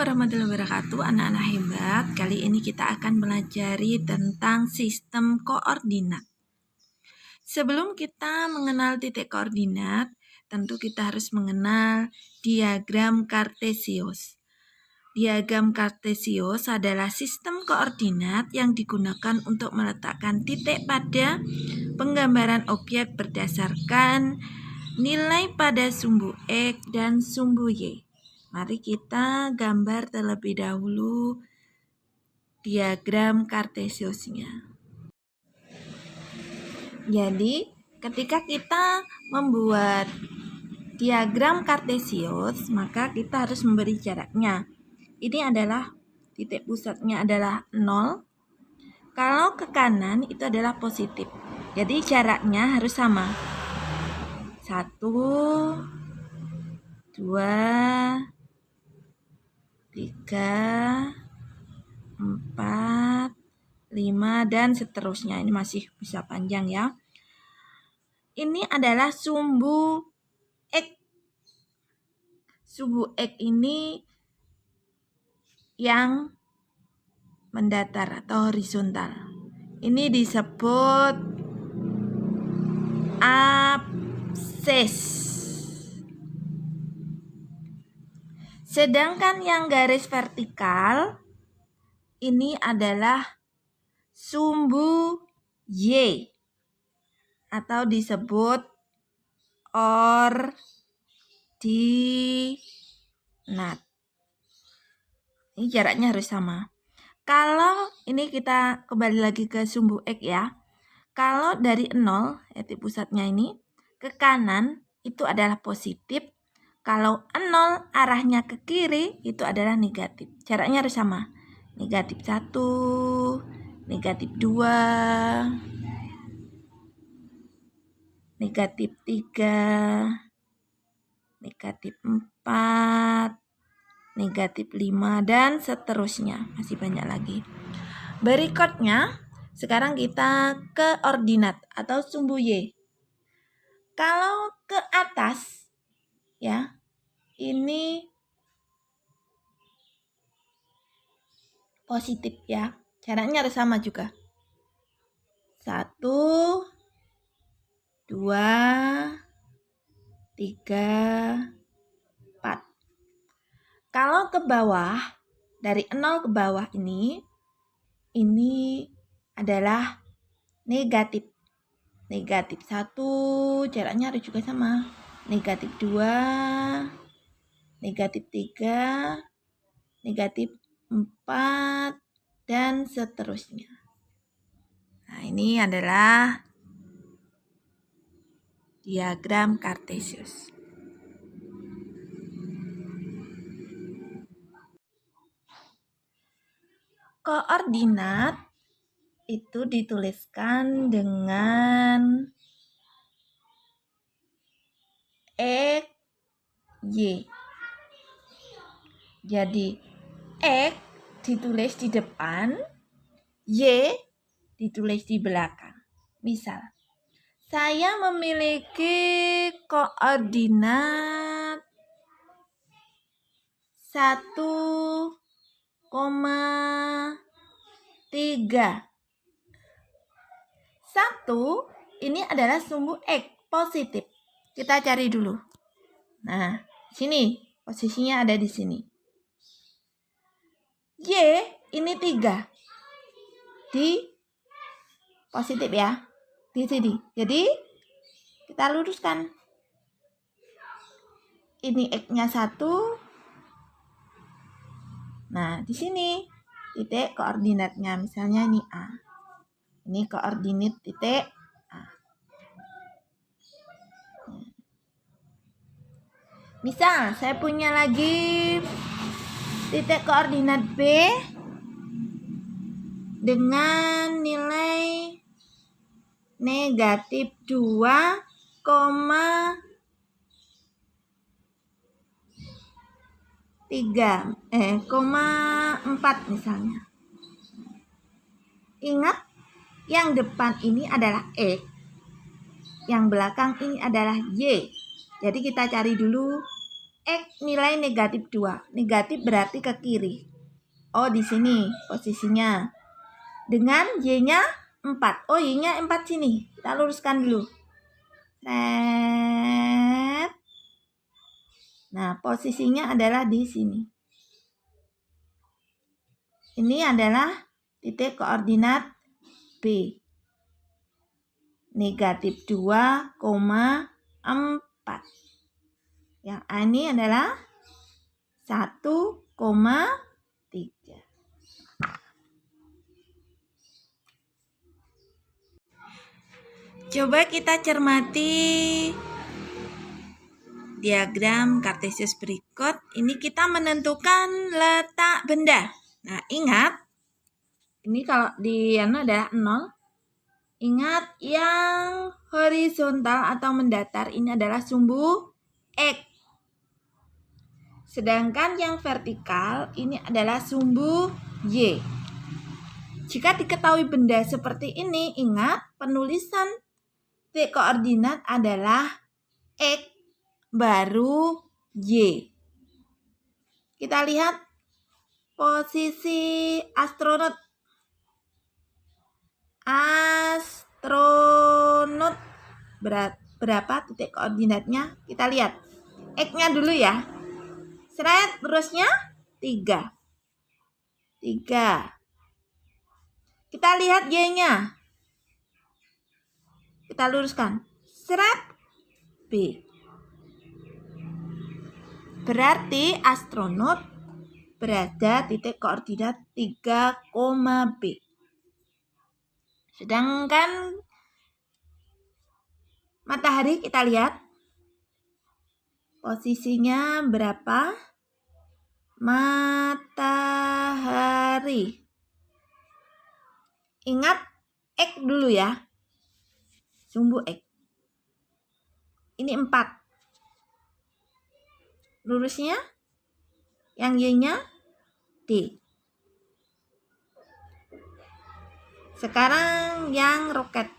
warahmatullahi wabarakatuh, anak-anak hebat. Kali ini kita akan pelajari tentang sistem koordinat. Sebelum kita mengenal titik koordinat, tentu kita harus mengenal diagram Kartesius. Diagram Kartesius adalah sistem koordinat yang digunakan untuk meletakkan titik pada penggambaran objek berdasarkan nilai pada sumbu X dan sumbu Y. Mari kita gambar terlebih dahulu diagram Kartesiusnya. Jadi, ketika kita membuat diagram Kartesius, maka kita harus memberi jaraknya. Ini adalah titik pusatnya adalah 0. Kalau ke kanan itu adalah positif. Jadi jaraknya harus sama. 1, 2, 3, 4, 5, dan seterusnya. Ini masih bisa panjang ya. Ini adalah sumbu X. Sumbu X ini yang mendatar atau horizontal. Ini disebut absis. Sedangkan yang garis vertikal ini adalah sumbu Y atau disebut ordinat. Ini jaraknya harus sama. Kalau ini kita kembali lagi ke sumbu X ya. Kalau dari 0, titik pusatnya ini, ke kanan itu adalah positif. Kalau 0 arahnya ke kiri itu adalah negatif. Jaraknya harus sama. Negatif 1, negatif 2, negatif 3, negatif 4, negatif 5, dan seterusnya. Masih banyak lagi. Berikutnya, sekarang kita ke ordinat atau sumbu Y. Kalau ke atas, ya, ini positif ya. Jaraknya harus sama juga. 1, 2, 3, 4. Kalau ke bawah, dari 0 ke bawah ini adalah negatif. Negatif 1, jaraknya harus juga sama. Negatif 2, negatif 3, negatif 4, dan seterusnya. Nah, ini adalah diagram Kartesius. Koordinat itu dituliskan dengan X, Y. Jadi X ditulis di depan, Y ditulis di belakang. Misal, saya memiliki koordinat 1,3. 1 ini adalah sumbu X positif. Kita cari dulu. Nah, sini posisinya ada di sini. Y ini 3. Di positif ya. Di sini. Jadi kita luruskan. Ini X-nya 1. Nah, di sini titik koordinatnya. Misalnya ini A. Ini koordinat titik A. Misal, saya punya lagi titik koordinat B dengan nilai negatif 2,4 misalnya. Ingat, yang depan ini adalah X, yang belakang ini adalah Y. Jadi kita cari dulu X nilai negatif 2. Negatif berarti ke kiri. Oh, di sini posisinya. Dengan Y-nya 4. Oh, Y-nya 4 sini. Kita luruskan dulu. Set. Nah, posisinya adalah di sini. Ini adalah titik koordinat B. Negatif 2,4. Yang A ini adalah 1,3. Coba kita cermati diagram kartesius berikut. Ini kita menentukan letak benda. Nah, ingat, ini kalau di adalah 0. Ingat, yang horizontal atau mendatar ini adalah sumbu X. Sedangkan yang vertikal ini adalah sumbu Y. Jika diketahui benda seperti ini, ingat penulisan titik koordinat adalah X baru Y. Kita lihat posisi astronot. Berapa titik koordinatnya? Kita lihat. X-nya dulu ya. Seret, terusnya 3. Kita lihat Y-nya. Kita luruskan. Seret, B. Berarti astronot berada titik koordinat 3, B. Sedangkan matahari kita lihat posisinya berapa? Matahari. Ingat X dulu ya. Sumbu X. Ini 4. Lurusnya yang Y-nya D. Sekarang yang roket.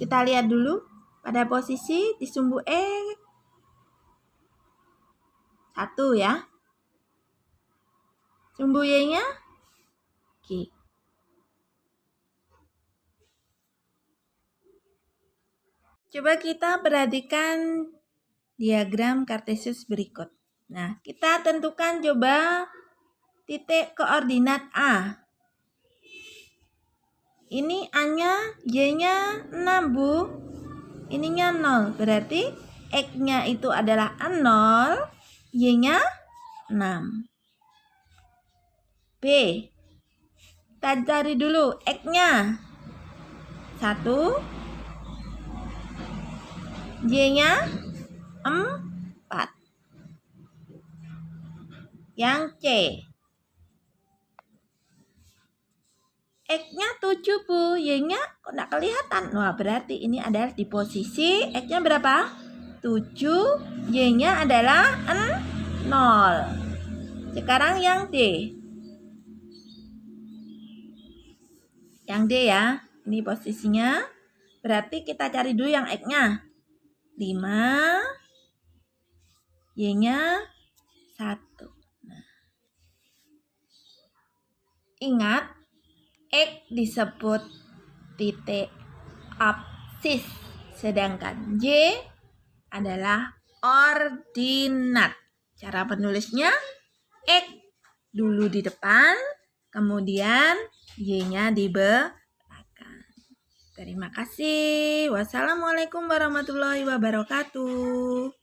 Kita lihat dulu pada posisi di sumbu E 1 ya. Sumbu Y-nya G. Coba kita perhatikan diagram kartesius berikut. Nah, kita tentukan coba titik koordinat A. Ini A-nya, Y-nya 6, Bu. Ininya 0. Berarti X-nya itu adalah 0, Y-nya 6. B. Kita cari dulu X-nya 1. Y-nya 4. Yang C. X-nya 7, Bu. Y-nya kok nggak kelihatan? Wah, berarti ini adalah di posisi X-nya berapa? 7. Y-nya adalah 0. Sekarang yang D. Yang D ya. Ini posisinya. Berarti kita cari dulu yang X-nya. 5, Y-nya 1. Nah. Ingat, X disebut titik absis, sedangkan Y adalah ordinat. Cara penulisnya X dulu di depan, kemudian Y-nya di belakang. Terima kasih. Wassalamualaikum warahmatullahi wabarakatuh.